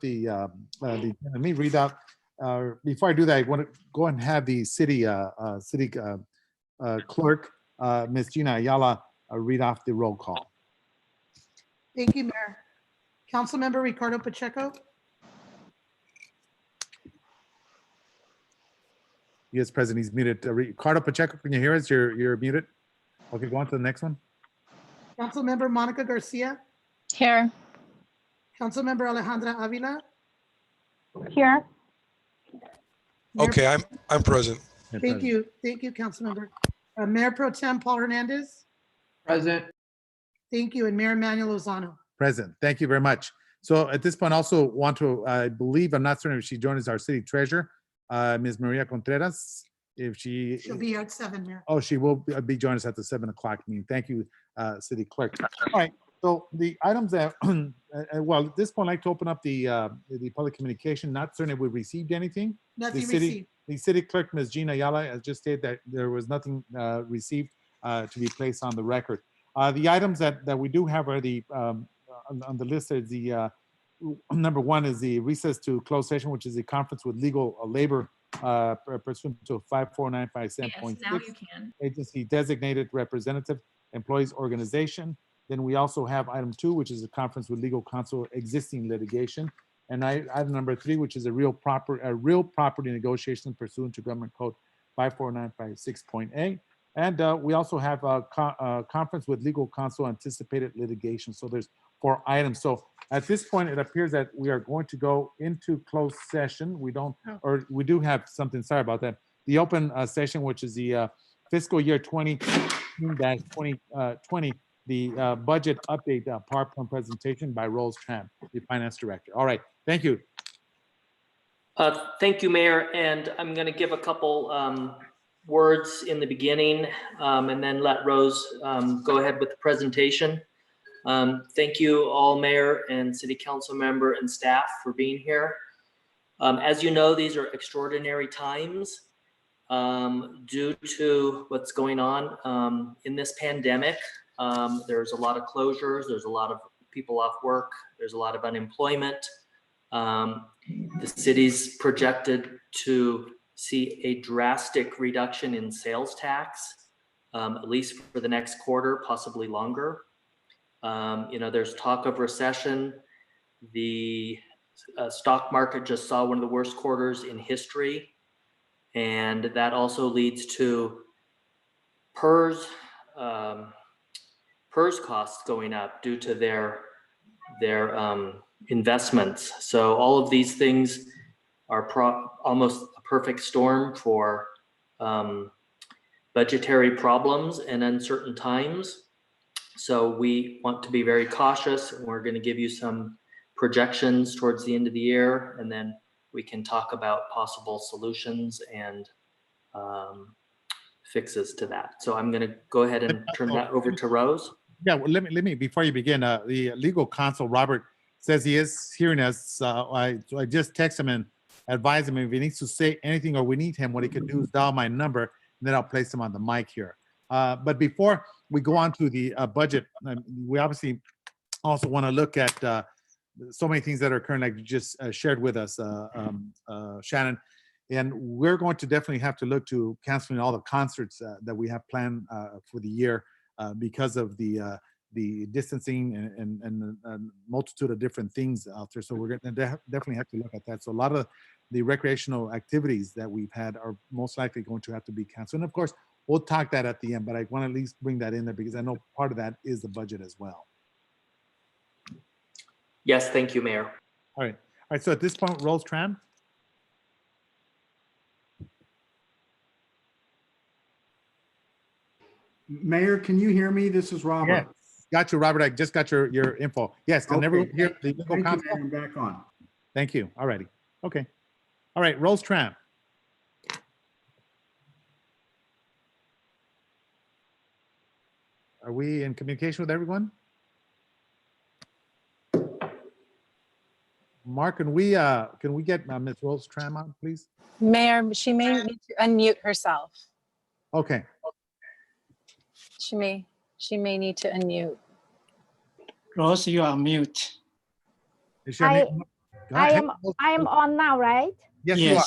let me read out. Before I do that, I want to go and have the city clerk, Ms. Gina Ayala, read off the roll call. Thank you, Mayor. Councilmember Ricardo Pacheco. Yes, President, he's muted. Ricardo Pacheco, can you hear us? You're muted. Okay, go on to the next one. Councilmember Monica Garcia. Here. Councilmember Alejandra Avila. Here. Okay, I'm present. Thank you, Councilmember. Mayor Pro Tem Paul Hernandez. Present. Thank you, and Mayor Emmanuel Lozano. Present. Thank you very much. So at this point, also want to, I believe, I'm not certain if she joined us, our city treasurer, Ms. Maria Contreras. If She'll be here at 7, Mayor. Oh, she will be joining us at the 7 o'clock meeting. Thank you, city clerk. All right. So the items that, well, at this point, I'd like to open up the public communication. Not certain if we received anything. Nothing received. The city clerk, Ms. Gina Ayala, has just stated that there was nothing received to be placed on the record. The items that we do have are the on the list is the number one is the recess to closed session, which is a conference with legal labor pursuant to 54957.6. Yes, now you can. Agency designated representative employees organization. Then we also have item 2, which is a conference with legal counsel existing litigation. And item number 3, which is a real property negotiation pursuant to Government Code 54956.8. And we also have a conference with legal counsel anticipated litigation. So there's 4 items. So at this point, it appears that we are going to go into closed session. We don't, or we do have something, sorry about that. The open session, which is the fiscal year 20-2020, the budget update PowerPoint presentation by Rose Tran, the finance director. All right, thank you. Thank you, Mayor. And I'm going to give a couple words in the beginning and then let Rose go ahead with the presentation. Thank you all, Mayor and City Council member and staff for being here. As you know, these are extraordinary times due to what's going on in this pandemic. There's a lot of closures, there's a lot of people off work, there's a lot of unemployment. The city's projected to see a drastic reduction in sales tax, at least for the next quarter, possibly longer. There's talk of recession. The stock market just saw one of the worst quarters in history. And that also leads to PERS costs going up due to their investments. So all of these things are almost a perfect storm for budgetary problems and uncertain times. So we want to be very cautious, and we're going to give you some projections towards the end of the year, and then we can talk about possible solutions and fixes to that. So I'm going to go ahead and turn that over to Rose. Yeah, well, let me before you begin, the legal counsel Robert says he is hearing us. So I just text him and advise him if he needs to say anything or we need him, what he can do is dial my number, and then I'll place him on the mic here. But before we go on to the budget, we obviously also want to look at so many things that are occurring, like you just shared with us, Shannon. And we're going to definitely have to look to canceling all the concerts that we have planned for the year because of the distancing and a multitude of different things out there. So we're going to definitely have to look at that. So a lot of the recreational activities that we've had are most likely going to have to be canceled. And of course, we'll talk that at the end, but I want to at least bring that in there because I know part of that is the budget as well. Yes, thank you, Mayor. All right. So at this point, Rose Tran. Mayor, can you hear me? This is Robert. Yes. Got you, Robert. I just got your info. Yes, can everyone hear the legal Thank counsel? you, Mayor. I'm back on. Thank you. All righty. Okay. All right, Rose Tran. Are we in communication with everyone? Mark, can we get Ms. Rose Tran on, please? Mayor, she may need to unmute herself. Okay. She may need to unmute. Rose, you are mute. Is she on mute? Go ahead. I am on now, right? Yes, you are.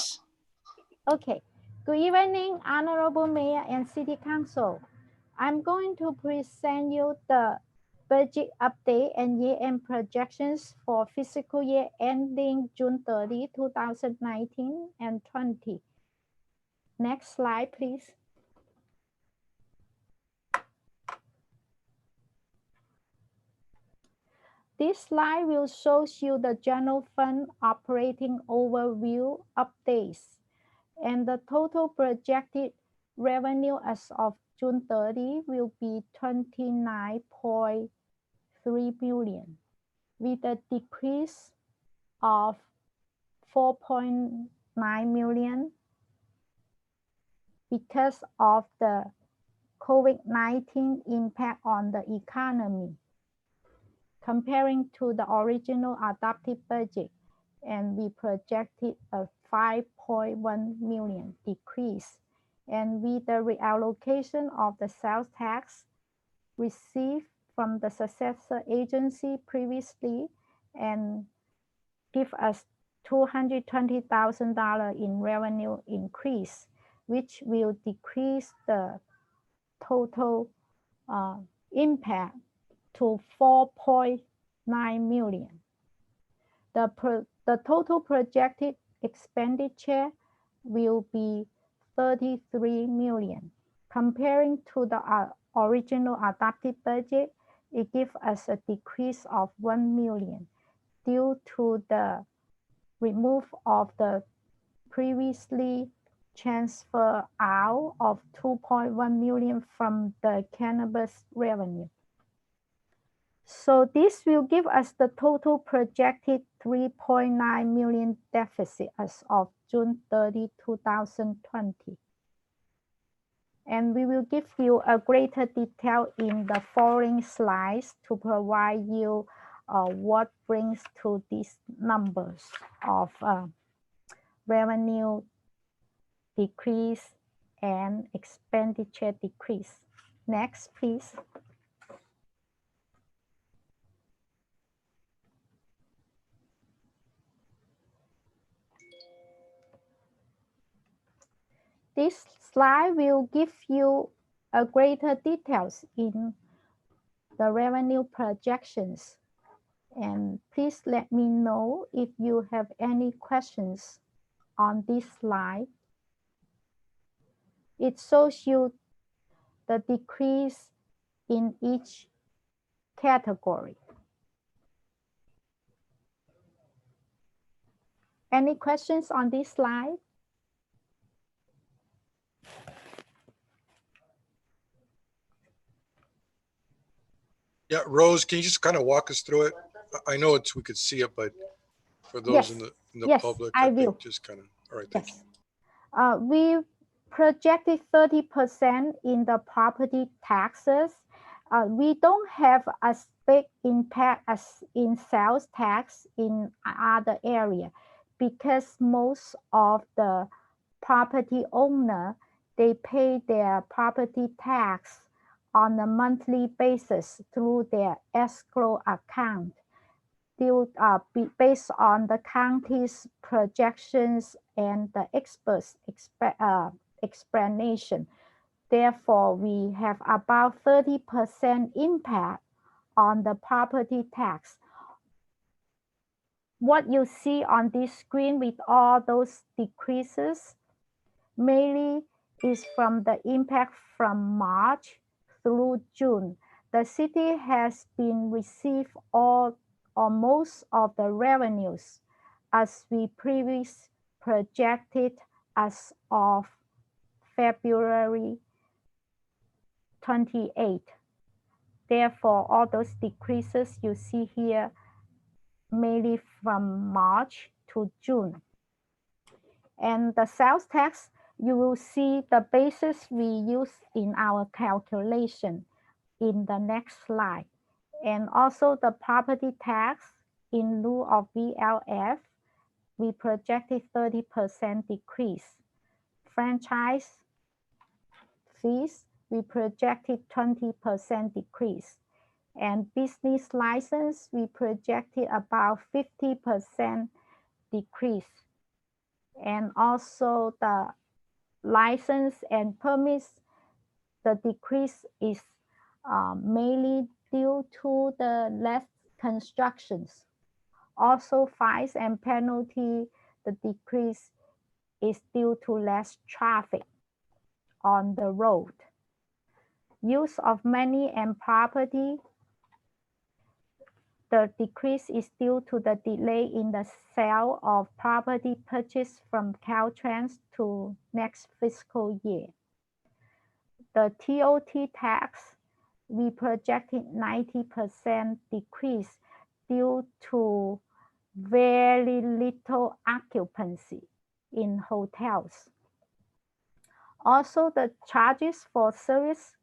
Okay. Good evening, Honorable Mayor and City Council. I'm going to present you the budget update and year-end projections for fiscal year ending June 30, 2019 and 20. Next slide, please. This slide will show you the general fund operating overview updates and the total projected revenue as of June 30 will be 29.3 billion with a decrease of 4.9 million because of the COVID-19 impact on the economy comparing to the original adopted budget, and we projected a 5.1 million decrease. And with the reallocation of the sales tax received from the successor agency previously and give us $220,000 in revenue increase, which will decrease the total impact to 4.9 million. The total projected expenditure will be 33 million. Comparing to the original adopted budget, it gives us a decrease of 1 million due to the remove of the previously transfer out of 2.1 million from the cannabis revenue. So this will give us the total projected 3.9 million deficit as of June 30, 2020. And we will give you a greater detail in the following slides to provide you what brings to these numbers of revenue decrease and expenditure decrease. Next, please. This slide will give you a greater details in the revenue projections. And please let me know if you have any questions on this slide. It shows you the decrease in each category. Any questions on this slide? Yeah, Rose, can you just kind of walk us through it? I know we could see it, but for those in the yes, public, I think will. just kind of, all right, thank you. We projected 30% in the property taxes. We don't have as big impact as in sales tax in other area because most of the property owner, they pay their property tax on a monthly basis through their escrow account. Based on the county's projections and the experts' explanation. Therefore, we have about 30% impact on the property tax. What you see on this screen with all those decreases mainly is from the impact from March through June. The city has been received all or most of the revenues as we previously projected as of February 28. Therefore, all those decreases you see here mainly from March to June. And the sales tax, you will see the basis we use in our calculation in the next slide. And also the property tax in lieu of VLF, we projected 30% decrease. Franchise fees, we projected 20% decrease. And business license, we projected about 50% decrease. And also the license and permits, the decrease is mainly due to the less constructions. Also fines and penalty, the decrease is due to less traffic on the road. Use of money and property, the decrease is due to the delay in the sale of property purchased from Caltrans to next fiscal year. The TOT tax, we projected 90% decrease due to very little occupancy in hotels. Also, the charges for service,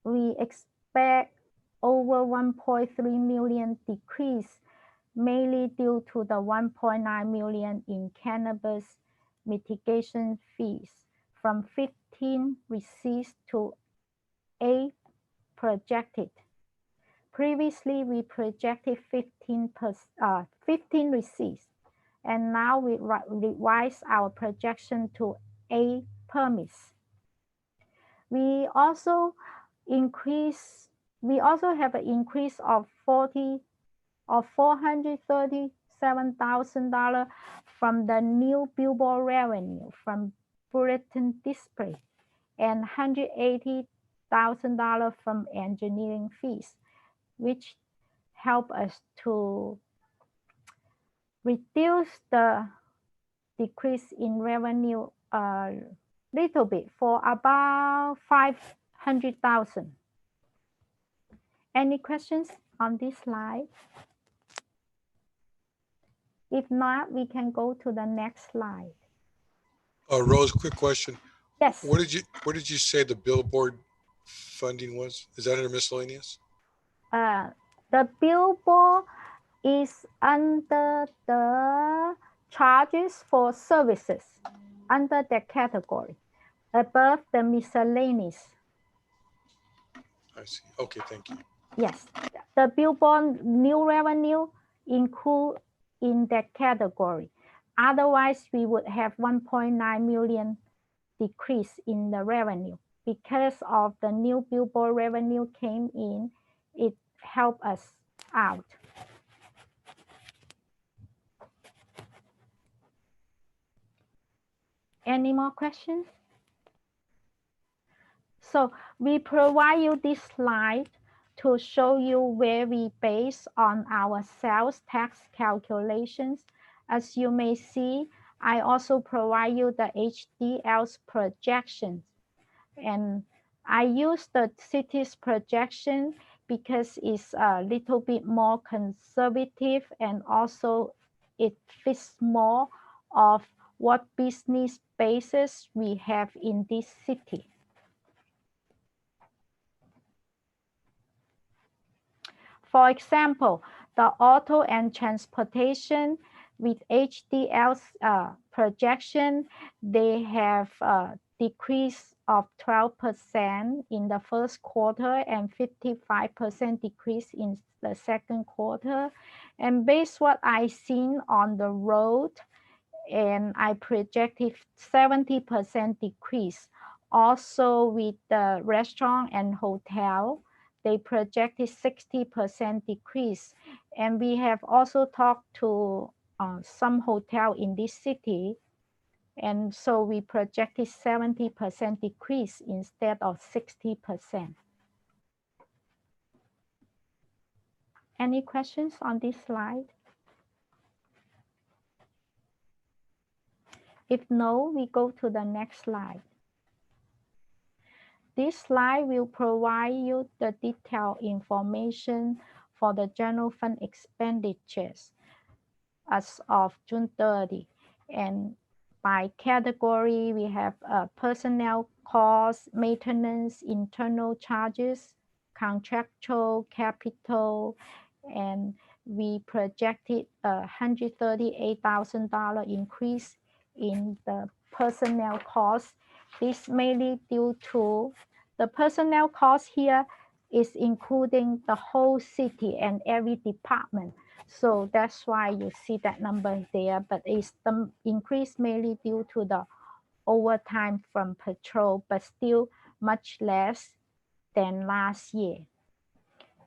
we expect over 1.3 million decrease, mainly due to the 1.9 million in cannabis mitigation fees from 15 receipts to 8 projected. Previously, we projected 15 receipts, and now we revise our projection to 8 permits. We also have an increase of $437,000 from the new billboard revenue from bulletin display and $180,000 from engineering fees, which help us to reduce the decrease in revenue a little bit for about 500,000. Any questions on this slide? If not, we can go to the next slide. Rose, quick question. Yes. What did you say the billboard funding was? Is that under miscellaneous? The billboard is under the charges for services, under the category, above the miscellaneous. I see. Okay, thank you. Yes, the billboard new revenue include in that category. Otherwise, we would have 1.9 million decrease in the revenue. Because of the new billboard revenue came in, it helped us out. Any more questions? So we provide you this slide to show you where we base on our sales tax calculations. As you may see, I also provide you the HDL's projections. And I use the city's projection because it's a little bit more conservative, and also it fits more of what business bases we have in this city. For example, the auto and transportation with HDL's projection, they have a decrease of 12% in the first quarter and 55% decrease in the second quarter. And based what I seen on the road, and I projected 70% decrease. Also with the restaurant and hotel, they projected 60% decrease. And we have also talked to some hotel in this city. And so we projected 70% decrease instead of 60%. Any questions on this slide? If no, we go to the next slide. This slide will provide you the detailed information for the general fund expenditures as of June 30. And by category, we have personnel costs, maintenance, internal charges, contractual capital, and we projected a $138,000 increase in the personnel costs. This mainly due to the personnel cost here is including the whole city and every department. So that's why you see that number there, but it's the increase mainly due to the overtime from patrol, but still much less than last year.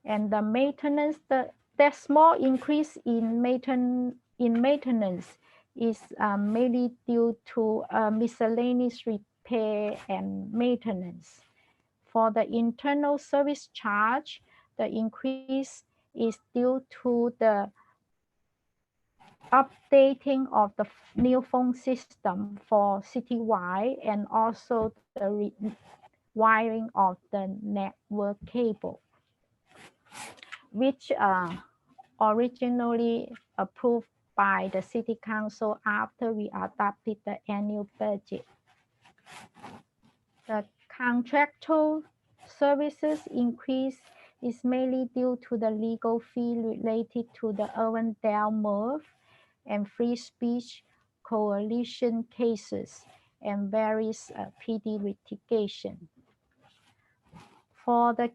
And the maintenance, the small increase in maintenance is mainly due to miscellaneous repair and maintenance. For the internal service charge, the increase is due to the updating of the new phone system for citywide and also the wiring of the network cable, which originally approved by the city council after we adopted the annual budget. The contractual services increase is mainly due to the legal fee related to the Irwindale move and free speech coalition cases and various PD litigation. For the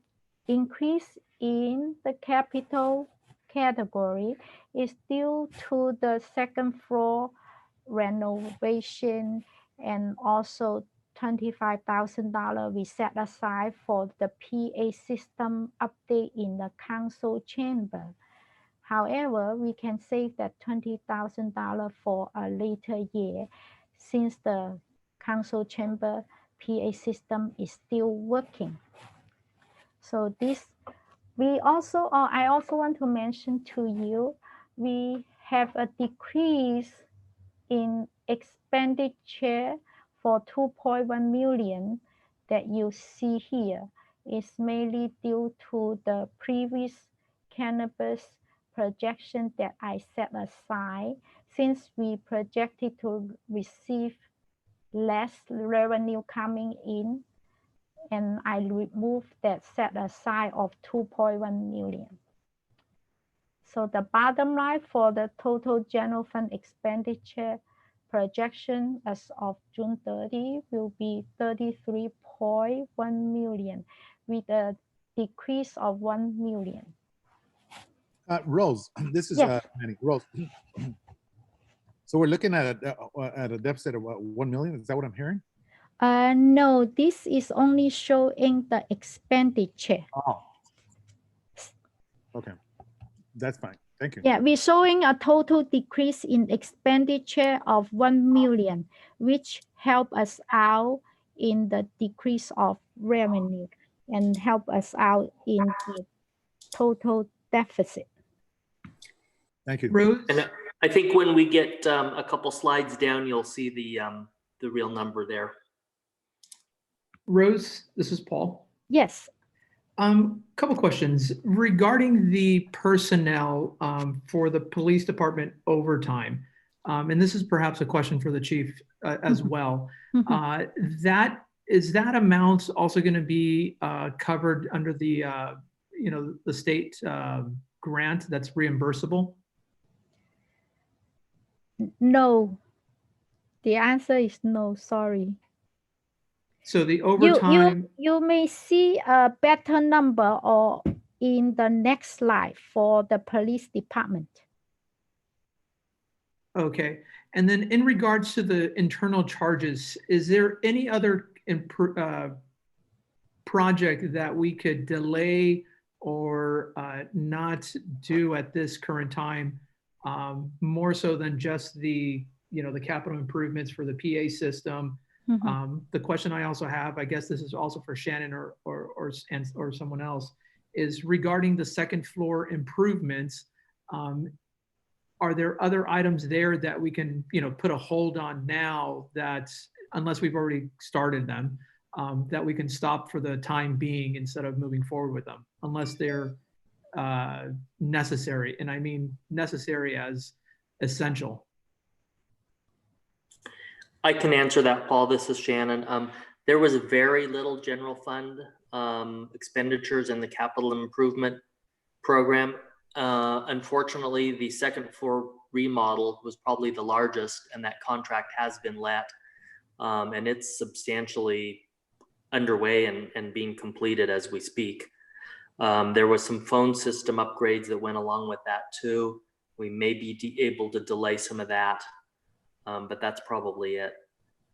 increase in the capital category is due to the second floor renovation and also $25,000 we set aside for the PA system update in the council chamber. However, we can save that $20,000 for a later year since the council chamber PA system is still working. So this, I also want to mention to you, we have a decrease in expenditure for 2.1 million that you see here. Is mainly due to the previous cannabis projection that I set aside, since we projected to receive less revenue coming in, and I removed that set aside of 2.1 million. So the bottom line for the total general fund expenditure projection as of June 30 will be 33.1 million with a decrease of 1 million. Rose, this is Yes. Manny. Rose. So we're looking at a deficit of 1 million. Is that what I'm hearing? No, this is only showing the expenditure. Oh. Okay. That's fine. Thank you. Yeah, we're showing a total decrease in expenditure of 1 million, which help us out in the decrease of revenue and help us out in the total deficit. Thank you. Rose, And I think when we get a couple slides down, you'll see the real number there. Rose, this is Paul. Yes. Couple questions regarding the personnel for the police department overtime. And this is perhaps a question for the chief as well. Is that amount also going to be covered under the the state grant that's reimbursable? No. The answer is no, sorry. So the overtime. You may see a better number or in the next slide for the police department. Okay. And then in regards to the internal charges, is there any other project that we could delay or not do at this current time, more so than just the capital improvements for the PA system? The question I also have, I guess this is also for Shannon or someone else, is regarding the second floor improvements. Are there other items there that we can, put a hold on now, that unless we've already started them, that we can stop for the time being instead of moving forward with them, unless they're necessary? And I mean necessary as essential. I can answer that, Paul. This is Shannon. There was very little general fund expenditures in the capital improvement program. Unfortunately, the second floor remodel was probably the largest, and that contract has been let, and it's substantially underway and being completed as we speak. There was some phone system upgrades that went along with that too. we may be able to delay some of that. But that's probably it.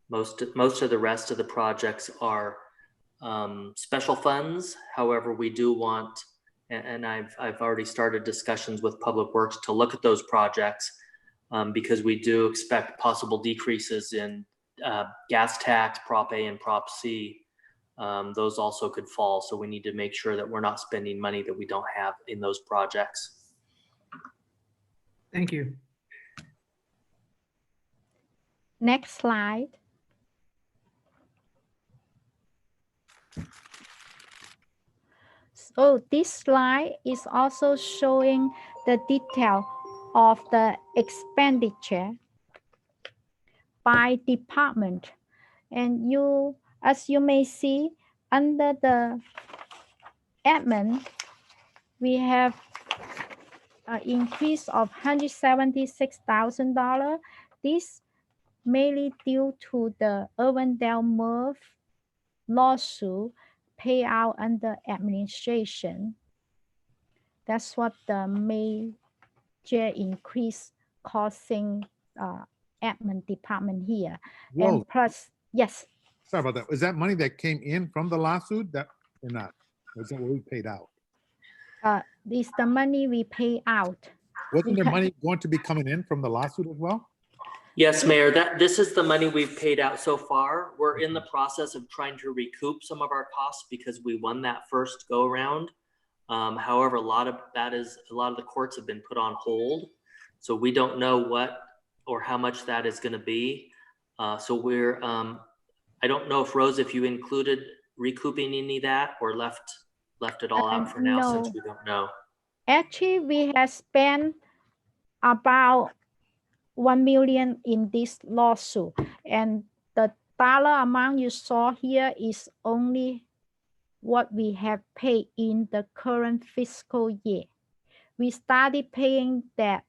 Most of the rest of the projects are special funds. However, we do want, and I've already started discussions with Public Works to look at those projects because we do expect possible decreases in gas tax, Prop A and Prop C. Those also could fall. So we need to make sure that we're not spending money that we don't have in those projects. Thank you. Next slide. So this slide is also showing the detail of the expenditure by department. And as you may see, under the admin, we have an increase of $176,000. This mainly due to the Irvindale Murph lawsuit payout under administration. That's what the major increase causing admin department here. Whoa. And plus, yes, Sorry about that. Is that money that came in from the lawsuit that or not? Or is that what we paid out? is the money we pay out. Wasn't there Because- money going to be coming in from the lawsuit as well? Yes, Mayor, this is the money we've paid out so far. We're in the process of trying to recoup some of our costs because we won that first go around. However, a lot of the courts have been put on hold. So we don't know what or how much that is going to be. So we're, I don't know if Rose, if you included recouping any of that or left it all out for now since no. we don't know. Actually, we have spent about $1 million in this lawsuit, and the dollar amount you saw here is only what we have paid in the current fiscal year. We started paying that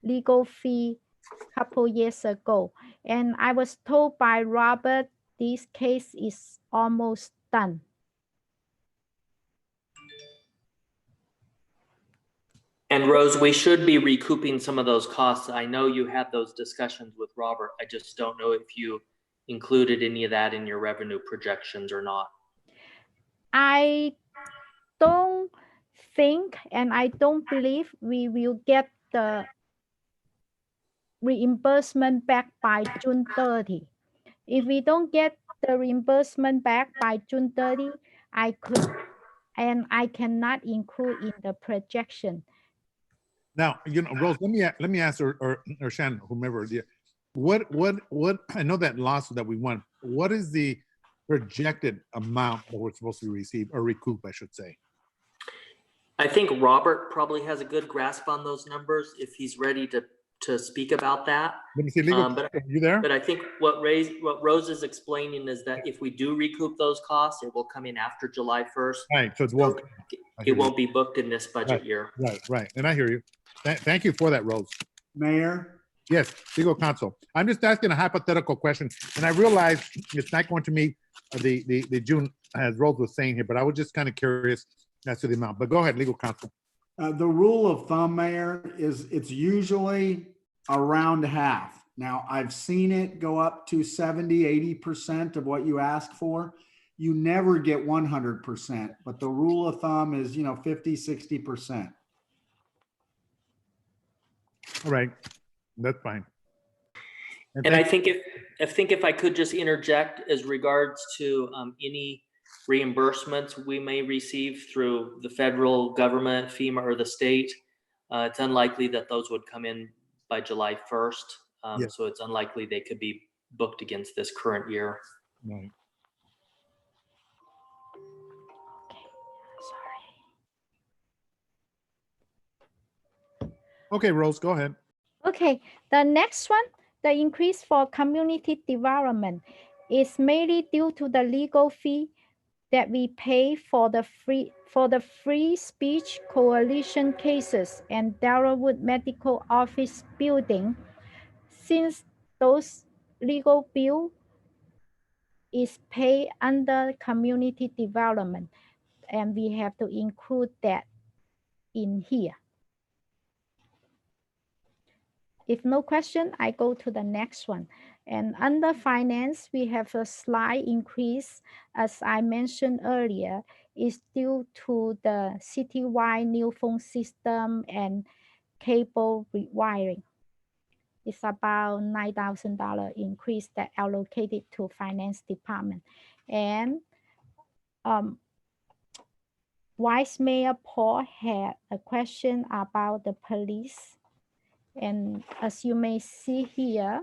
legal fee a couple years ago, and I was told by Robert this case is almost done. And Rose, we should be recouping some of those costs. I know you had those discussions with Robert. I just don't know if you included any of that in your revenue projections or not. I don't think and I don't believe we will get the reimbursement back by June 30. If we don't get the reimbursement back by June 30, I cannot include in the projection. Now, Rose, let me ask or Shannon, whomever. What I know that lawsuit that we won. What is the projected amount that we're supposed to receive or recoup, I should say? I think Robert probably has a good grasp on those numbers if he's ready to speak about that. Let me see, legal. But- Are you there? But I think what Rose is explaining is that if we do recoup those costs, it will come in after July 1st. Right. So It won't be booked in this budget year. Right. And I hear you. Thank you for that, Rose. Mayor, Yes, legal counsel. I'm just asking a hypothetical question, and I realize it's not going to meet the June, as Rose was saying here, but I was just kind of curious as to the amount. But go ahead, legal counsel. the rule of thumb, Mayor, is it's usually around half. Now, I've seen it go up to 70, 80% of what you ask for. You never get 100%, but the rule of thumb is, 50, 60%. All right, that's fine. And I think if I could just interject as regards to any reimbursements we may receive through the federal government, FEMA, or the state, it's unlikely that those would come in by July 1st. Yes. So it's unlikely they could be booked against this current year. Right. Okay, Rose, go ahead. Okay, the next one, the increase for community development is mainly due to the legal fee that we pay for the free speech coalition cases and Darrellwood Medical Office building. Since those legal bill is paid under community development, and we have to include that in here. if no question, I go to the next one. And under finance, we have a slight increase, as I mentioned earlier, is due to the citywide new phone system and cable rewiring. It's about $9,000 increase that allocated to finance department. And Vice Mayor Paul had a question about the police. And as you may see here,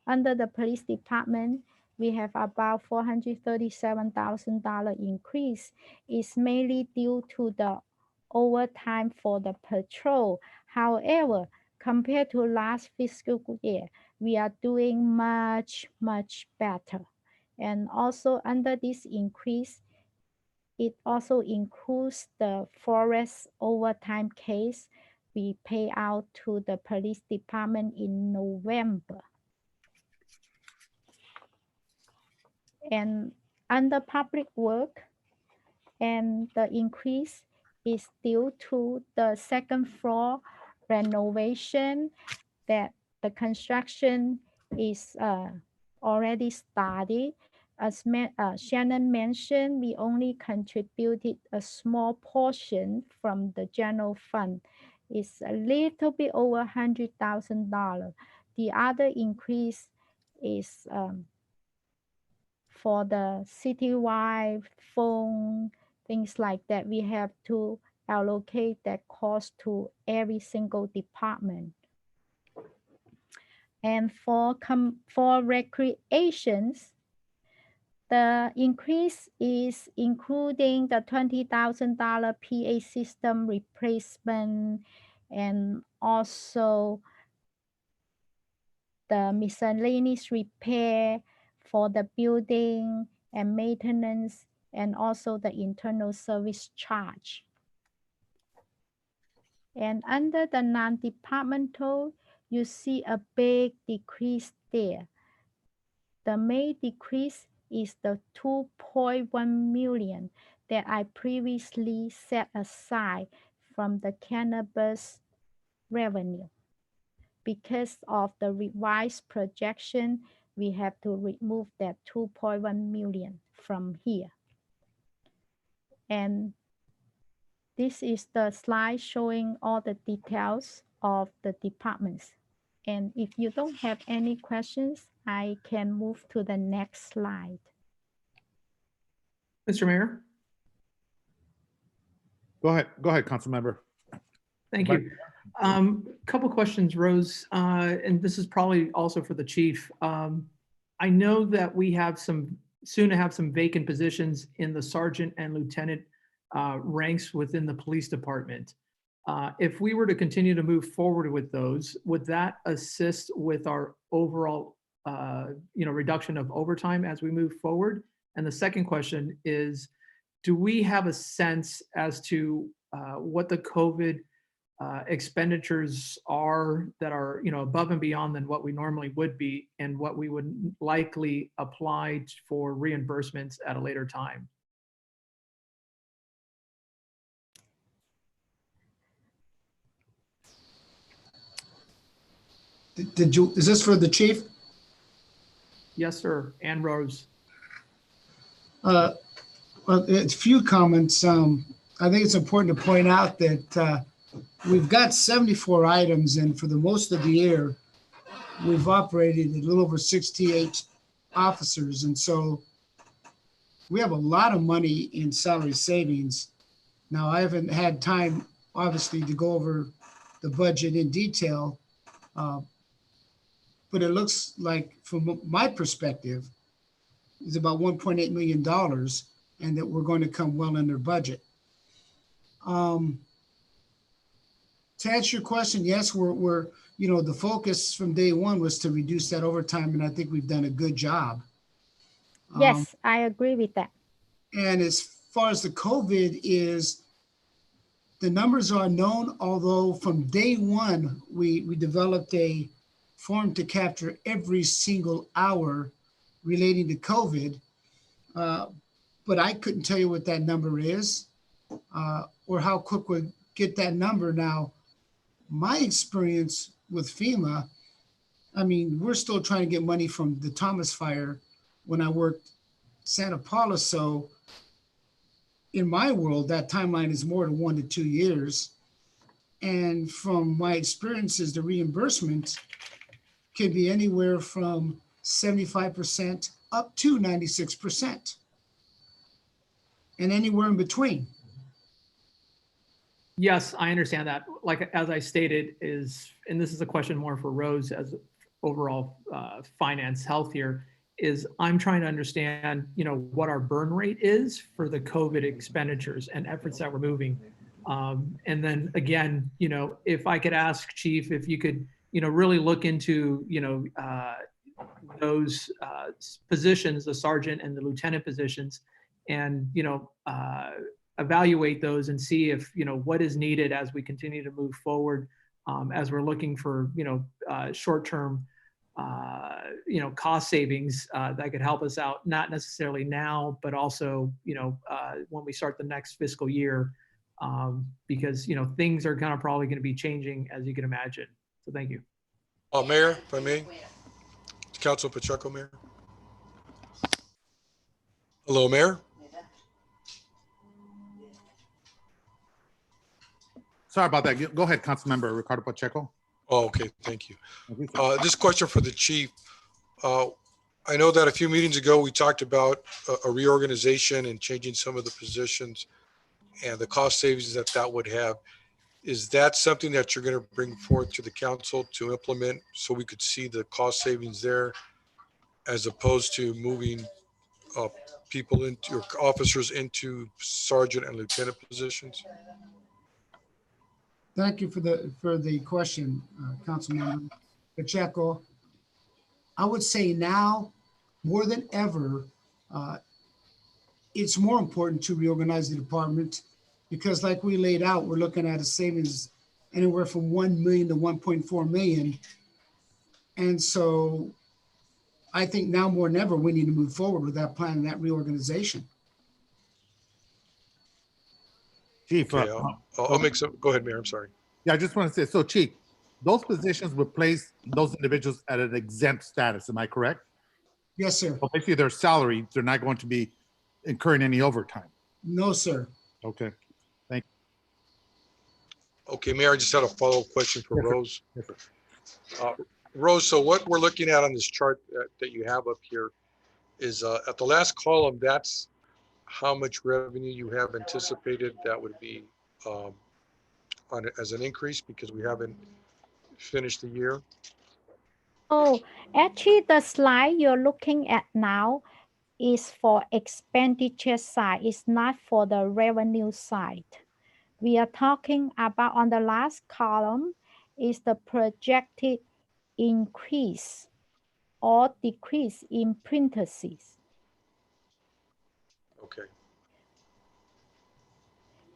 under the police department, we have about $437,000 increase. It's mainly due to the overtime for the patrol. However, compared to last fiscal year, we are doing much, much better. And also under this increase, it also includes the forest overtime case we pay out to the police department in November. And under public work, and the increase is due to the second floor renovation that the construction is already started. As Shannon mentioned, we only contributed a small portion from the general fund. It's a little bit over $100,000. The other increase is for the citywide phone, things like that. We have to allocate that cost to every single department. And for recreations, the increase is including the $20,000 PA system replacement and also the miscellaneous repair for the building and maintenance, and also the internal service charge. And under the non-departmental, you see a big decrease there. The main decrease is the 2.1 million that I previously set aside from the cannabis revenue. Because of the revised projection, we have to remove that 2.1 million from here. And this is the slide showing all the details of the departments. And if you don't have any questions, I can move to the next slide. Mr. Mayor? Go ahead, council member. Thank you. Couple questions, Rose, and this is probably also for the chief. I know that we have soon to have some vacant positions in the sergeant and lieutenant ranks within the police department. If we were to continue to move forward with those, would that assist with our overall reduction of overtime as we move forward? And the second question is, do we have a sense as to what the COVID expenditures are that are above and beyond than what we normally would be, and what we would likely apply for reimbursements at a later time? Is this for the chief? Yes, sir. And Rose. Well, it's few comments. I think it's important to point out that we've got 74 items, and for the most of the year, we've operated a little over 68 officers. And so we have a lot of money in salary savings. Now, I haven't had time, obviously, to go over the budget in detail, but it looks like, from my perspective, it's about $1.8 million, and that we're going to come well under budget. To answer your question, yes, we're the focus from day one was to reduce that overtime, and I think we've done a good job. Yes, I agree with that. And as far as the COVID is, the numbers are known, although from day one, we developed a form to capture every single hour relating to COVID. But I couldn't tell you what that number is or how quick we'll get that number. Now, my experience with FEMA, I mean, we're still trying to get money from the Thomas Fire when I worked Santa Paula. So in my world, that timeline is more than 1 to 2 years. And from my experiences, the reimbursement can be anywhere from 75% up to 96% and anywhere in between. Yes, I understand that. Like, as I stated, and this is a question more for Rose as overall finance health here, is I'm trying to understand, what our burn rate is for the COVID expenditures and efforts that we're moving. And then again, if I could ask Chief, if you could, really look into, those positions, the sergeant and the lieutenant positions, and, evaluate those and see if, what is needed as we continue to move forward, as we're looking for, short-term, cost savings that could help us out, not necessarily now, but also, when we start the next fiscal year, because, things are kind of probably going to be changing, as you can imagine. So thank you. Mayor, if I may, Council Pacheco, Mayor. Hello, Mayor. Sorry about that. Go ahead, Councilmember Ricardo Pacheco. Oh, okay, thank you. This question for the chief. I know that a few meetings ago, we talked about a reorganization and changing some of the positions and the cost savings that would have. Is that something that you're going to bring forth to the council to implement so we could see the cost savings there, as opposed to moving people into, or officers into sergeant and lieutenant positions? Thank you for the question, Councilmember Pacheco. I would say now more than ever, it's more important to reorganize the department, because like we laid out, we're looking at a savings anywhere from 1 million to 1.4 million. And so I think now more than ever, we need to move forward with that plan and that reorganization. Chief, Okay, I'll make some, go ahead, Mayor, I'm sorry. yeah, I just want to say, so Chief, those positions would place those individuals at an exempt status. Am I correct? Yes, sir. So basically, their salary, they're not going to be incurring any overtime. No, sir. Okay. Okay, Mayor, I just had a follow-up question for Yes, sir. Rose. Yes, sir. Rose, so what we're looking at on this chart that you have up here is at the last column, that's how much revenue you have anticipated that would be on it as an increase, because we haven't finished the year. Oh, actually, the slide you're looking at now is for expenditure side. It's not for the revenue side. We are talking about on the last column is the projected increase or decrease in parentheses. Okay.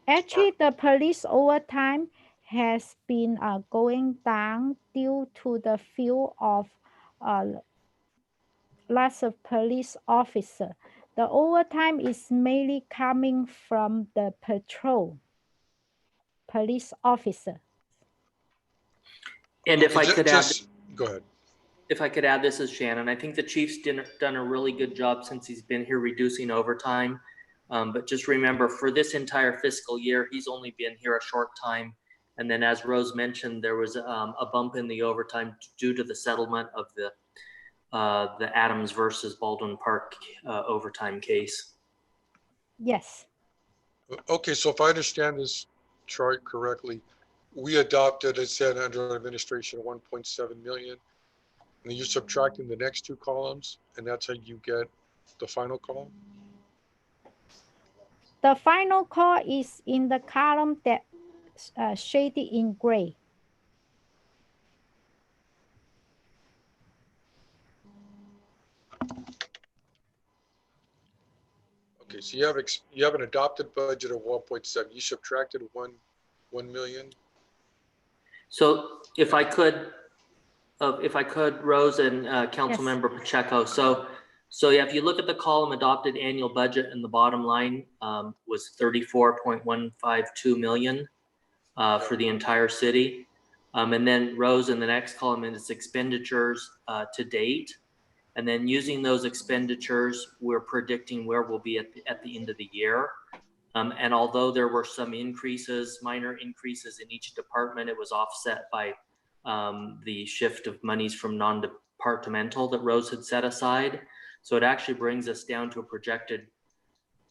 Actually, the police overtime has been going down due to the few of lots of police officer. The overtime is mainly coming from the patrol police officer. And if I could add, Go ahead. if I could add, this is Shannon. I think the chief's done a really good job since he's been here reducing overtime. But just remember, for this entire fiscal year, he's only been here a short time. And then, as Rose mentioned, there was a bump in the overtime due to the settlement of the Adams versus Baldwin Park overtime case. Yes. Okay, so if I understand this chart correctly, we adopted, it said under administration, 1.7 million. And then you're subtracting the next two columns, and that's how you get the final column? The final call is in the column that shaded in gray. Okay, so you have an adopted budget of 1.7. You subtracted 1 million. So if I could, Rose and Councilmember Pacheco. So yeah, if you look at the column adopted annual budget, and the bottom line was 34.152 million for the entire city. And then Rose, in the next column is expenditures to date. And then using those expenditures, we're predicting where we'll be at the end of the year. And although there were some increases, minor increases in each department, it was offset by the shift of monies from non-departmental that Rose had set aside. So it actually brings us down to a projected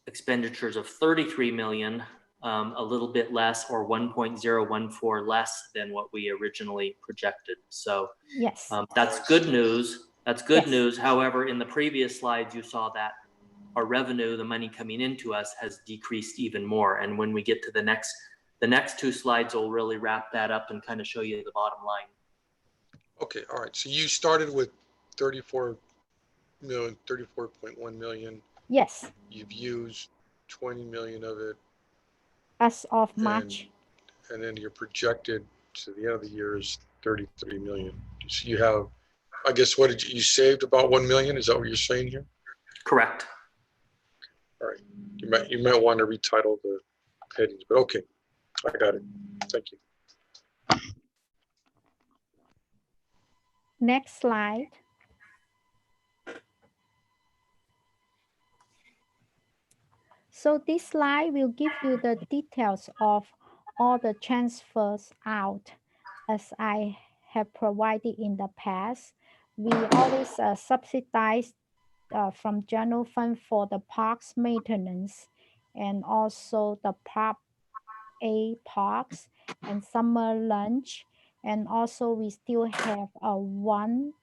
expenditures of 33 million, a little bit less, or 1.014 less than what we originally projected. So Yes. that's good news. That's good Yes. news. However, in the previous slides, you saw that our revenue, the money coming into us, has decreased even more. And when we get to the next two slides, will really wrap that up and kind of show you the bottom line. Okay, all right. So you started with 34 million, 34.1 million. Yes, You've used 20 million of it, as of March. and then your projected to the end of the year is 33 million. So you have, I guess, what did you saved about 1 million? Is that what you're saying here? Correct. All right. You might want to retitle the headings, but okay, I got it. Thank you. Next slide. So this slide will give you the details of all the transfers out. As I have provided in the past, we always subsidize from general fund for the parks maintenance and also the Prop A parks and summer lunch. And also we still have one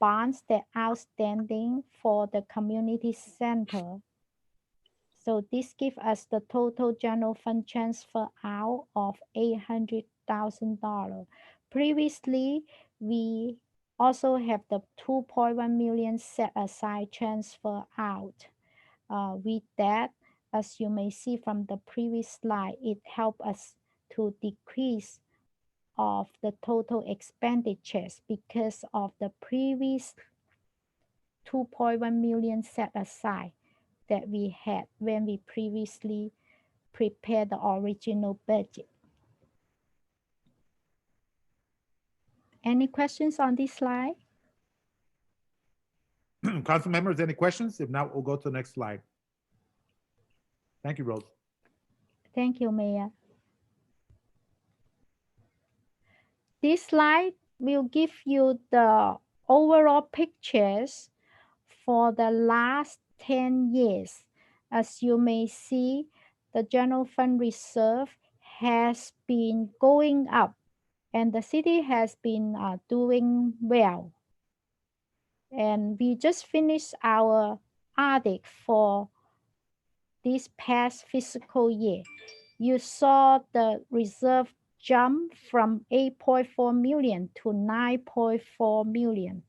bonds that outstanding for the community center. So this gives us the total general fund transfer out of $800,000. Previously, we also have the 2.1 million set aside transfer out. With that, as you may see from the previous slide, it helped us to decrease of the total expenditures because of the previous 2.1 million set aside that we had when we previously prepared the original budget. Any questions on this slide? Council members, any questions? If not, we'll go to the next slide. Thank you, Rose. Thank you, Mayor. This slide will give you the overall pictures for the last 10 years. As you may see, the general fund reserve has been going up and the city has been doing well. And we just finished our audit for this past fiscal year. You saw the reserve jump from 8.4 million to 9.4 million.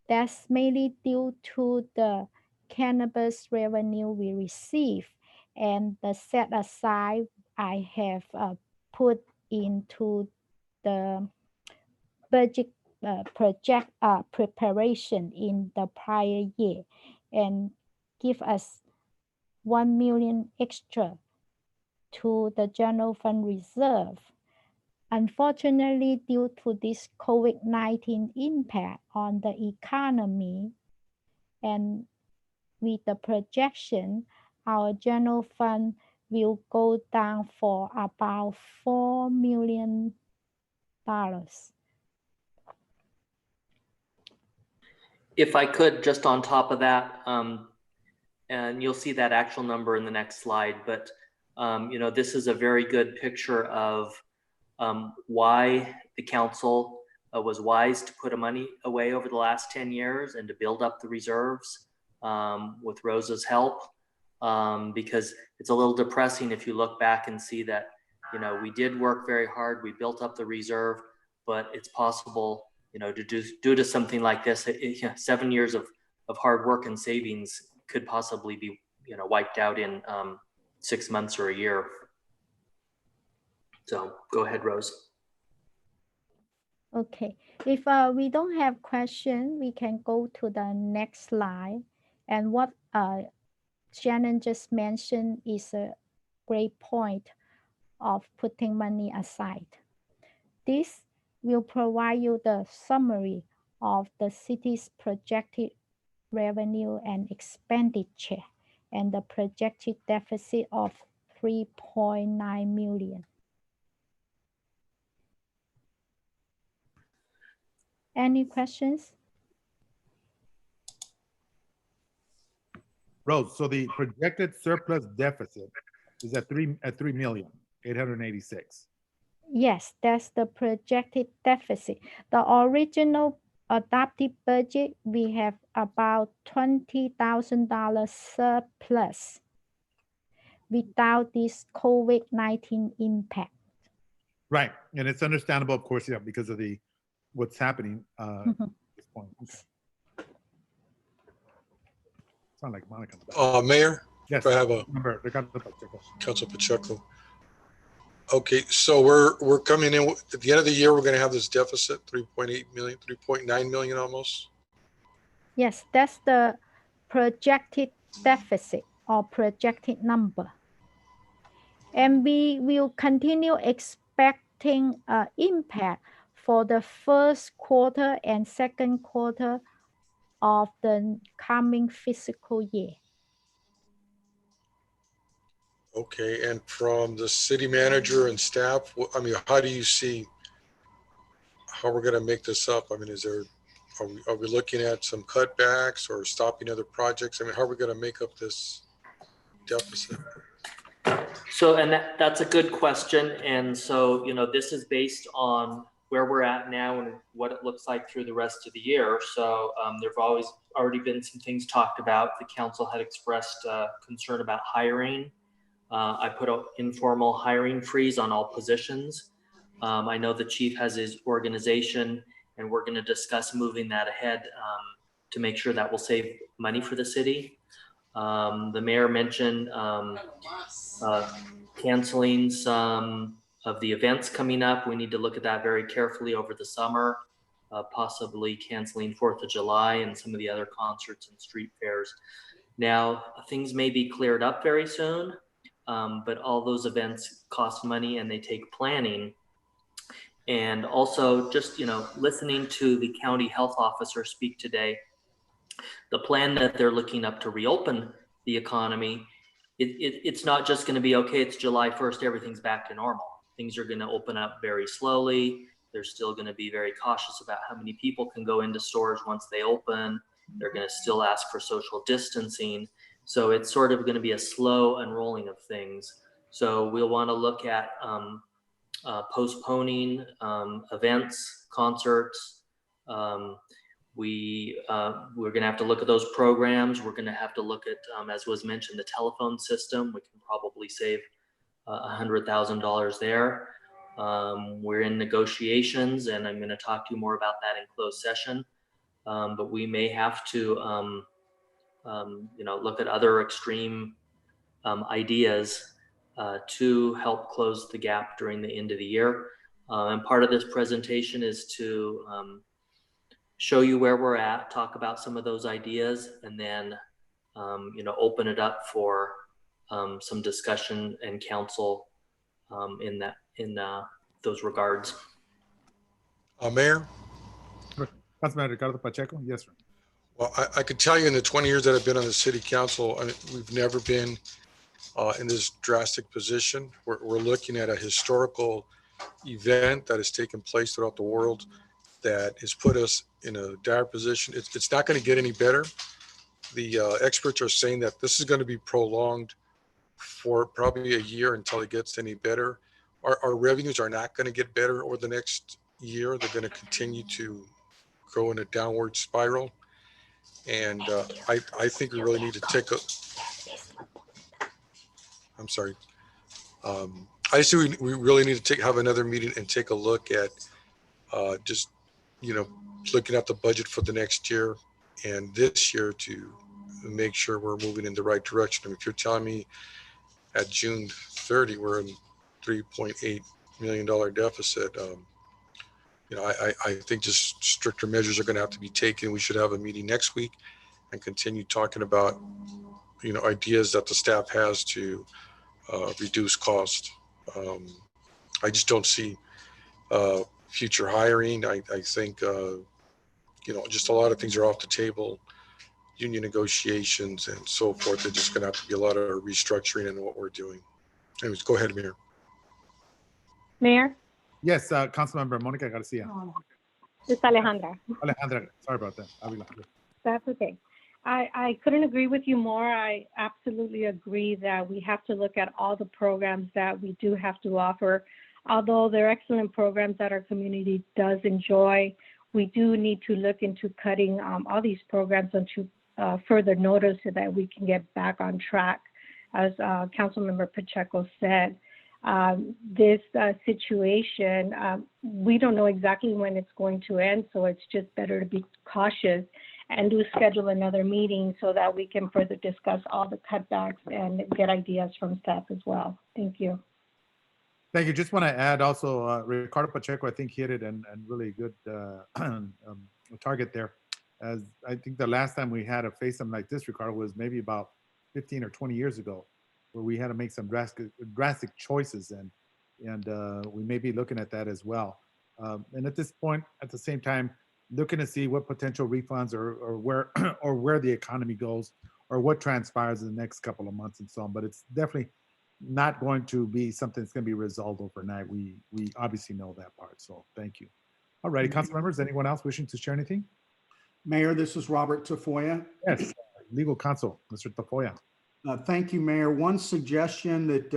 That's mainly due to the cannabis revenue we receive and the set aside I have put into the budget project preparation in the prior year and give us 1 million extra to the general fund reserve. Unfortunately, due to this COVID-19 impact on the economy and with the projection, our general fund will go down for about $4 million. If I could, just on top of that, and you'll see that actual number in the next slide, but this is a very good picture of why the council was wise to put money away over the last 10 years and to build up the reserves with Rosa's help, because it's a little depressing if you look back and see that, we did work very hard, we built up the reserve, but it's possible, due to something like this, 7 years of hard work and savings could possibly be, wiped out in 6 months or a year. So go ahead, Rose. Okay, if we don't have question, we can go to the next slide. And what Shannon just mentioned is a great point of putting money aside. this will provide you the summary of the city's projected revenue and expenditure and the projected deficit of 3.9 million. Any questions? Rose, so the projected surplus deficit is at 3,886,000. Yes, that's the projected deficit. The original adopted budget, we have about $20,000 surplus without this COVID-19 impact. Right, and it's understandable, of course, yeah, because of the what's happening at this point. Okay. Sound like Monica. Mayor, Yes. I have a Member Ricardo Pacheco. Council Pacheco. Okay, so we're coming in at the end of the year. We're going to have this deficit, 3.8 million, 3.9 million almost. Yes, that's the projected deficit or projected number. And we will continue expecting an impact for the first quarter and second quarter of the coming fiscal year. Okay, and from the city manager and staff, I mean, how do you see how we're going to make this up? I mean, are we looking at some cutbacks or stopping other projects? I mean, how are we going to make up this deficit? So, and that's a good question. And so, this is based on where we're at now and what it looks like through the rest of the year. So there've already been some things talked about. The council had expressed concern about hiring. I put an informal hiring freeze on all positions. I know the chief has his organization, and we're going to discuss moving that ahead to make sure that will save money for the city. The mayor mentioned canceling some of the events coming up. We need to look at that very carefully over the summer, possibly canceling 4th of July and some of the other concerts and street fairs. Now, things may be cleared up very soon, but all those events cost money and they take planning. And also just, listening to the county health officer speak today, the plan that they're looking up to reopen the economy, it's not just going to be, okay, it's July 1st, everything's back to normal. Things are going to open up very slowly. They're still going to be very cautious about how many people can go into stores once they open. They're going to still ask for social distancing. So it's sort of going to be a slow unrolling of things. So we'll want to look at postponing events, concerts. We're going to have to look at those programs. We're going to have to look at, as was mentioned, the telephone system. We can probably save $100,000 there. We're in negotiations, and I'm going to talk to you more about that in closed session. But we may have to, look at other extreme ideas to help close the gap during the end of the year. And part of this presentation is to show you where we're at, talk about some of those ideas, and then open it up for some discussion and counsel in those regards. Mayor? Councilman Ricardo Pacheco, yes, sir. Well, I could tell you in the 20 years that I've been on the city council, I mean, we've never been in this drastic position. We're looking at a historical event that has taken place throughout the world that has put us in a dire position. It's not going to get any better. The experts are saying that this is going to be prolonged for probably a year until it gets any better. Our revenues are not going to get better over the next year. They're going to continue to go in a downward spiral. And I think we really need to take a, I'm sorry. I just think we really need to have another meeting and take a look at just, looking at the budget for the next year and this year to make sure we're moving in the right direction. I mean, if you're telling me at June 30, we're in $3.8 million deficit, I think just stricter measures are going to have to be taken. We should have a meeting next week and continue talking about, ideas that the staff has to reduce cost. I just don't see future hiring. I think, just a lot of things are off the table. Union negotiations and so forth. There's just going to have to be a lot of restructuring in what we're doing. Anyways, go ahead, Mayor. Mayor, Yes, Councilmember Monica Garcia. it's Alejandra. Alejandra, sorry about that. Alejandra. That's okay. I couldn't agree with you more. I absolutely agree that we have to look at all the programs that we do have to offer. Although they're excellent programs that our community does enjoy, we do need to look into cutting all these programs onto further notice so that we can get back on track. As Councilmember Pacheco said, this situation, we don't know exactly when it's going to end, so it's just better to be cautious and do schedule another meeting so that we can further discuss all the cutbacks and get ideas from staff as well. Thank you. Thank you. Just want to add also, Ricardo Pacheco, I think hit it and really good target there. As I think the last time we had a FACEM like this, Ricardo, was maybe about 15 or 20 years ago, where we had to make some drastic choices, and we may be looking at that as well. And at this point, at the same time, looking to see what potential refunds or where or where the economy goes or what transpires in the next couple of months and so on. But it's definitely not going to be something that's going to be resolved overnight. We obviously know that part. So thank you. All righty, council members, anyone else wishing to share anything? Mayor, this is Robert Tafoya. Yes, legal counsel, Mr. Tafoya. Thank you, Mayor. One suggestion that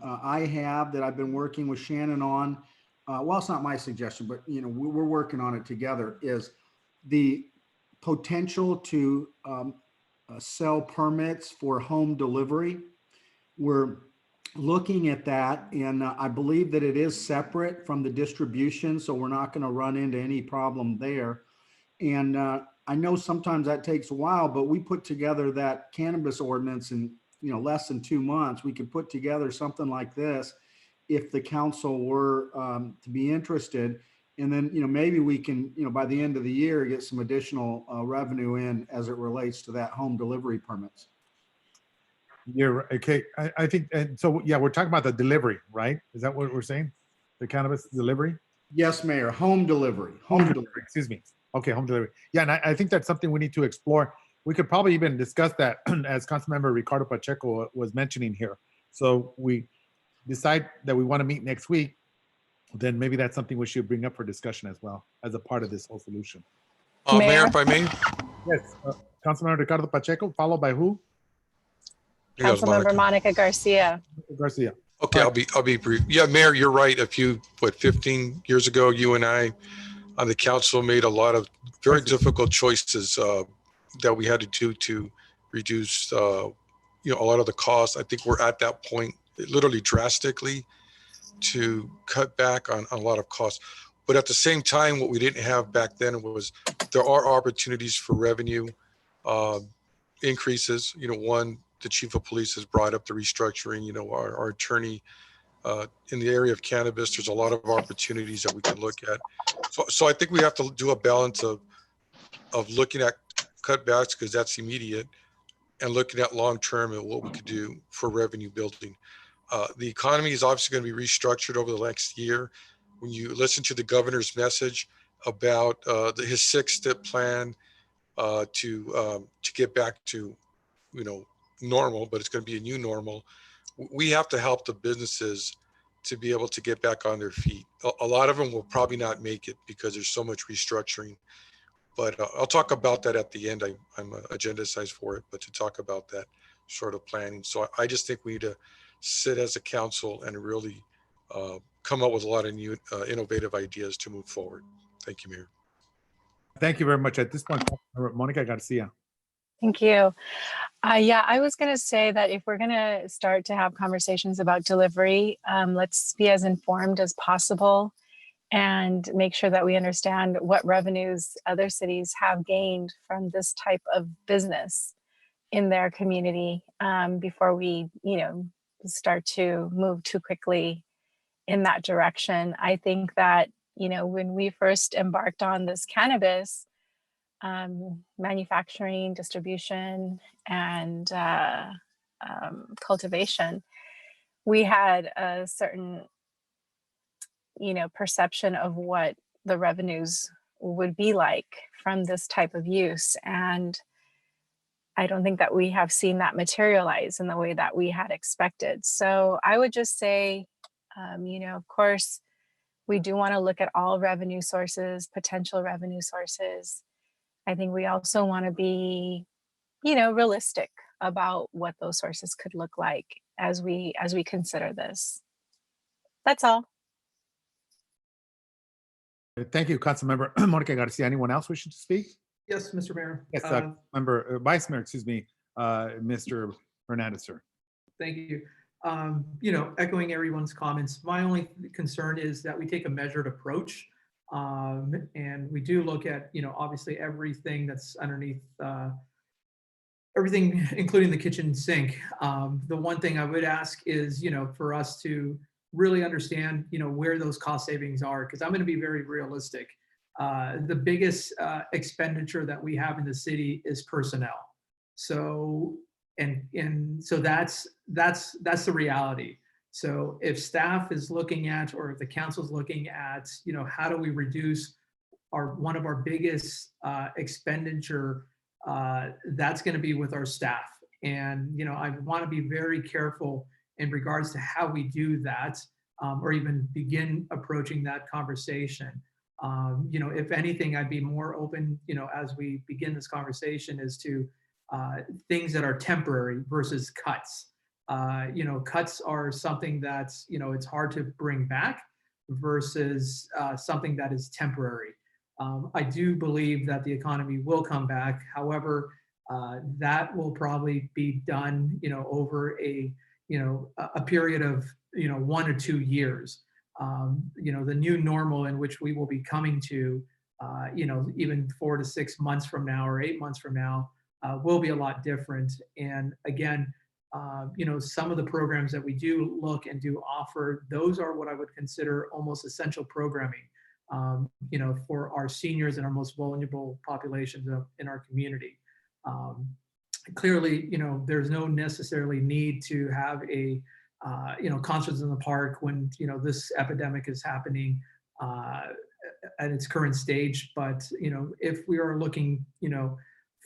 I have that I've been working with Shannon on, well, it's not my suggestion, but we're working on it together, is the potential to sell permits for home delivery. We're looking at that, and I believe that it is separate from the distribution, so we're not going to run into any problem there. And I know sometimes that takes a while, but we put together that cannabis ordinance in less than 2 months. We could put together something like this if the council were to be interested, and then maybe we can by the end of the year get some additional revenue in as it relates to that home delivery permits. You're okay. I think, and so yeah, we're talking about the delivery, right? Is that what we're saying? The cannabis delivery? Yes, Mayor. Home delivery. Home delivery. Excuse me. Okay, home delivery. Yeah, and I think that's something we need to explore. We could probably even discuss that as Councilmember Ricardo Pacheco was mentioning here. So we decide that we want to meet next week, then maybe that's something we should bring up for discussion as well as a part of this whole solution. Mayor, if I may. Yes, Councilmember Ricardo Pacheco, followed by who? Councilmember Monica Garcia. Garcia. Okay, I'll be brief. Yeah, Mayor, you're right. 15 years ago, you and I on the council made a lot of very difficult choices that we had to do to reduce, a lot of the costs. I think we're at that point, literally drastically, to cut back on a lot of costs. But at the same time, what we didn't have back then was there are opportunities for revenue increases. One, the chief of police has brought up the restructuring. Our attorney in the area of cannabis, there's a lot of opportunities that we can look at. So I think we have to do a balance of looking at cutbacks, because that's immediate, and looking at long-term and what we could do for revenue building. The economy is obviously going to be restructured over the next year. When you listen to the governor's message about his 6-step plan to get back to, normal, but it's going to be a new normal. We have to help the businesses to be able to get back on their feet. A lot of them will probably not make it because there's so much restructuring. But I'll talk about that at the end. I'm agendized for it, but to talk about that sort of planning. So I just think we need to sit as a council and really come up with a lot of new innovative ideas to move forward. Thank you, Mayor. Thank you very much. At this point, Monica Garcia. Thank you. Yeah, I was going to say that if we're going to start to have conversations about delivery, let's be as informed as possible and make sure that we understand what revenues other cities have gained from this type of business in their community before we, start to move too quickly in that direction. I think that, when we first embarked on this cannabis manufacturing, distribution, and cultivation, we had a certain perception of what the revenues would be like from this type of use. And I don't think that we have seen that materialize in the way that we had expected. So I would just say, of course, we do want to look at all revenue sources, potential revenue sources. I think we also want to be, realistic about what those sources could look like as we consider this. That's all. Thank you, Councilmember Monica Garcia. Anyone else wishing to speak? Yes, Mr. Mayor. Yes, Vice Mayor, excuse me, Mr. Hernandez, sir. Thank you. Echoing everyone's comments, my only concern is that we take a measured approach. And we do look at, obviously everything that's underneath, everything, including the kitchen sink. The one thing I would ask is, for us to really understand, where those cost savings are, because I'm going to be very realistic. The biggest expenditure that we have in the city is personnel. So, and so that's the reality. So if staff is looking at, or if the council's looking at, how do we reduce one of our biggest expenditure, that's going to be with our staff. And, I want to be very careful in regards to how we do that, or even begin approaching that conversation. If anything, I'd be more open, as we begin this conversation, as to things that are temporary versus cuts. Cuts are something that's, it's hard to bring back versus something that is temporary. I do believe that the economy will come back. However, that will probably be done, over a period of, 1 or 2 years. The new normal in which we will be coming to, even 4 to 6 months from now or 8 months from now, will be a lot different. And again, some of the programs that we do look and do offer, those are what I would consider almost essential programming, for our seniors and our most vulnerable populations in our community. Clearly, there's no necessarily need to have a, concerts in the park when, this epidemic is happening at its current stage. But, if we are looking,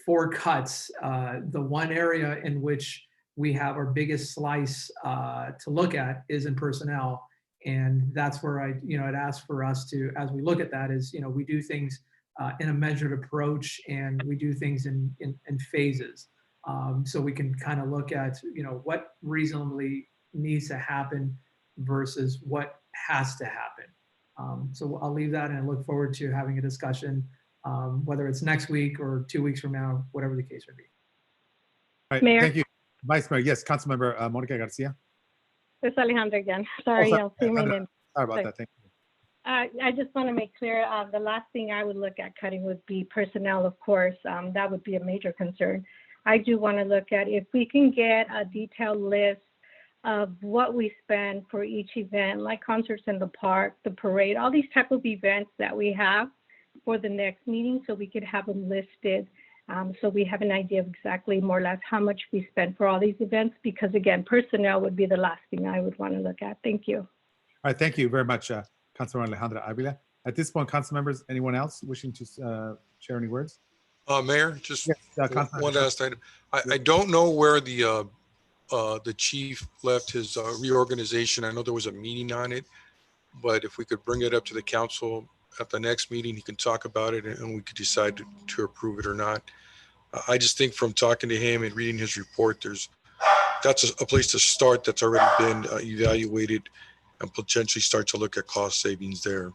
for cuts, the one area in which we have our biggest slice to look at is in personnel. And that's where I'd ask for us to, as we look at that, is, we do things in a measured approach, and we do things in phases. So we can kind of look at, what reasonably needs to happen versus what has to happen. So I'll leave that, and I look forward to having a discussion, whether it's next week or 2 weeks from now, whatever the case may be. All right, Mayor? thank you. Vice Mayor, yes, Councilmember Monica Garcia. It's Alejandra again. Sorry, sorry, I'll see my name. Sorry about that, thank you. I just want to make clear, the last thing I would look at cutting would be personnel, of course. That would be a major concern. I do want to look at if we can get a detailed list of what we spend for each event, like concerts in the park, the parade, all these type of events that we have for the next meeting, so we could have them listed. So we have an idea of exactly more or less how much we spend for all these events, because again, personnel would be the last thing I would want to look at. Thank you. All right, thank you very much, Councilmember Alejandra Avila. At this point, council members, anyone else wishing to share any words? Mayor, just Yes, one last item. I don't know where the chief left his reorganization. I know there was a meeting on it, but if we could bring it up to the council at the next meeting, he can talk about it and we could decide to approve it or not. I just think from talking to him and reading his report, that's a place to start that's already been evaluated and potentially start to look at cost savings there.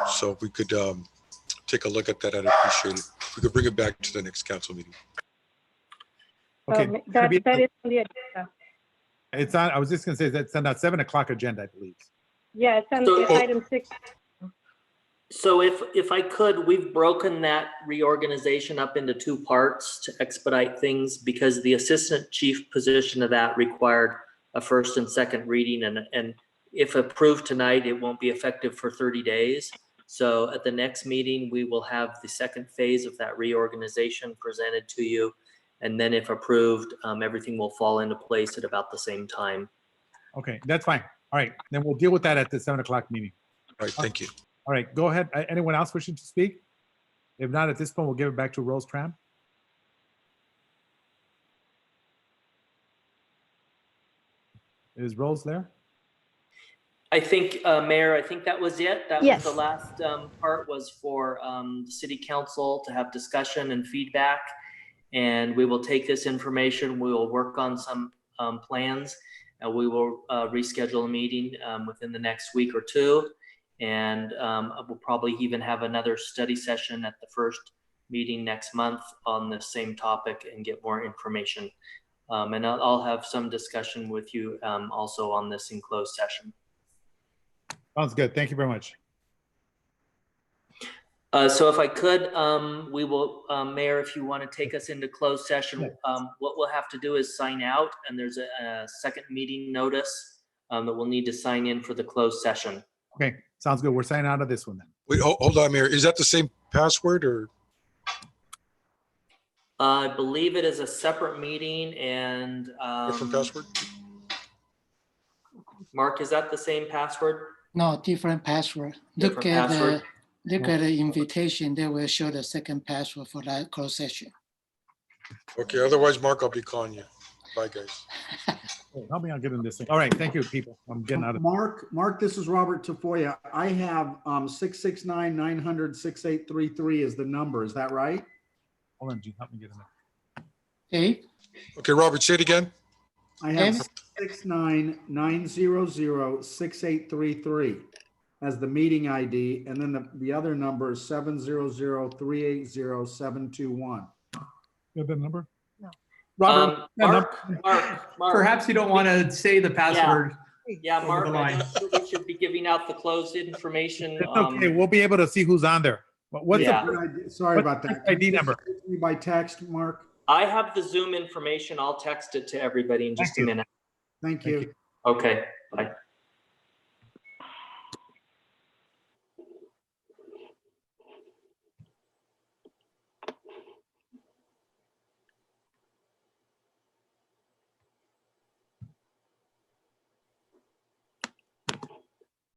So if we could take a look at that, I'd appreciate it. If we could bring it back to the next council meeting. Okay. That is on the agenda. It's on, I was just gonna say that's on that 7 o'clock agenda, I believe. Yeah, it's on So- item 6. So if I could, we've broken that reorganization up into 2 parts to expedite things, because the assistant chief position of that required a first and second reading, and if approved tonight, it won't be effective for 30 days. So at the next meeting, we will have the second phase of that reorganization presented to you. And then if approved, everything will fall into place at about the same time. Okay, that's fine. All right, then we'll deal with that at the 7 o'clock meeting. All right, thank you. All right, go ahead. Anyone else wishing to speak? If not, at this point, we'll give it back to Rose Tram. Is Rose there? I think, Mayor, I think that was it. That was Yes. the last part was for the city council to have discussion and feedback. And we will take this information, we will work on some plans, and we will reschedule a meeting within the next week or two. And we'll probably even have another study session at the first meeting next month on the same topic and get more information. And I'll have some discussion with you also on this in closed session. Sounds good. Thank you very much. So if I could, we will, Mayor, if you want to take us into closed session, what we'll have to do is sign out, and there's a second meeting notice that we'll need to sign in for the closed session. Okay, sounds good. We're signing out of this one then. Wait, hold on, Mayor. Is that the same password or? I believe it is a separate meeting and Different password? Mark, is that the same password? No, different password. Different password. Look at the invitation. They will show the second password for that closed session. Okay, otherwise, Mark, I'll be calling you. Bye, guys. Hey, help me out getting this thing. All right, thank you, people. I'm getting out of. Mark, this is Robert Tafoya. I have 669-900-6833 is the number. Is that right? Hold on, Gene, help me get in there. Okay, Okay, Robert, say it again. I have 669-900-6833 as the meeting ID, and then the other number is 700-380-721. You have that number? Robert, Mark, perhaps you don't want to say the password. Yeah, over Mark, the I line. don't think we should be giving out the closed information. It's okay, we'll be able to see who's on there. But what's Yeah. Sorry what's about the that. ID number? By text, Mark. I have the Zoom information. I'll text it to everybody in just a minute. Thank you. Okay, bye.